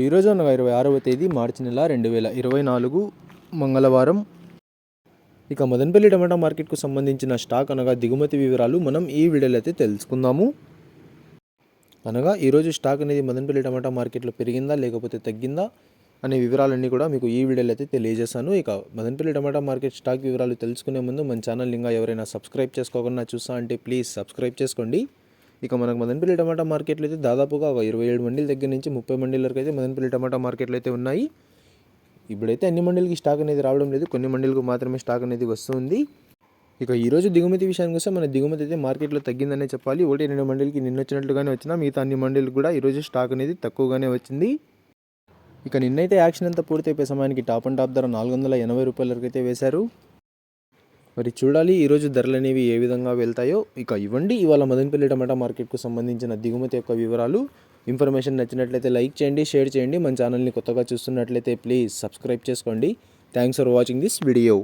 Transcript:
ఈరోజు అనగా 26వ తేదీ మార్చి నెల 2024 మంగళవారం. మదనపల్లి టమాటా మార్కెట్కు సంబంధించిన స్టాక్ అనగా దిగుమతి వివరాలు మనం ఈ వీడియోలో అయితే తెలుసుకుందాము. అనగా ఈరోజు స్టాక్ అనేది మదనపల్లి టమాటా మార్కెట్లో పెరిగిందా లేకపోతే తగ్గిందా అనే వివరాలన్నీ కూడా మీకు ఈ వీడియోలో అయితే తెలియజేస్తాను. మదనపల్లి టమాటా మార్కెట్ స్టాక్ వివరాలు తెలుసుకునే ముందు మన ఛానల్ ఇంకా ఎవరైనా సబ్స్క్రైబ్ చేసుకోకుండా చూస్తా అంటే ప్లీజ్ సబ్స్క్రైబ్ చేసుకోండి. మనకు మదనపల్లి టమాటా మార్కెట్లో అయితే దాదాపుగా 27 మండీల దగ్గర నుంచి 30 మండీల వరకు అయితే మదనపల్లి టమాటా మార్కెట్లో అయితే ఉన్నాయి. ఇప్పుడైతే అన్ని మండీలకి స్టాక్ అనేది రావడం లేదు, కొన్ని మండీలకు మాత్రమే స్టాక్ అనేది వస్తుంది. ఈరోజు దిగుమతి విషయానికి వస్తే మన దిగుమతి అయితే మార్కెట్లో తగ్గిందనే చెప్పాలి. 1-2 మండీలకి నిన్న వచ్చినట్లుగానే వచ్చినా మిగతా అన్ని మండీలకు కూడా ఈరోజు స్టాక్ అనేది తక్కువగానే వచ్చింది. నిన్నైతే యాక్షన్ అంతా పూర్తయిపోయే సమయానికి టాప్ అండ్ టాప్ ధర 480 రూపాయల వరకు అయితే వేశారు. మరి చూడాలి ఈరోజు ధరలు అనేవి ఏ విధంగా వెళ్తాయో. ఇవ్వండి ఇవాళ మదనపల్లి టమాటా మార్కెట్కు సంబంధించిన దిగుమతి యొక్క వివరాలు. ఇన్ఫర్మేషన్ నచ్చినట్లయితే లైక్ చేయండి, షేర్ చేయండి. మన ఛానల్ని కొత్తగా చూస్తున్నట్లయితే ప్లీజ్ సబ్స్క్రైబ్ చేసుకోండి. Thanks for watching this video.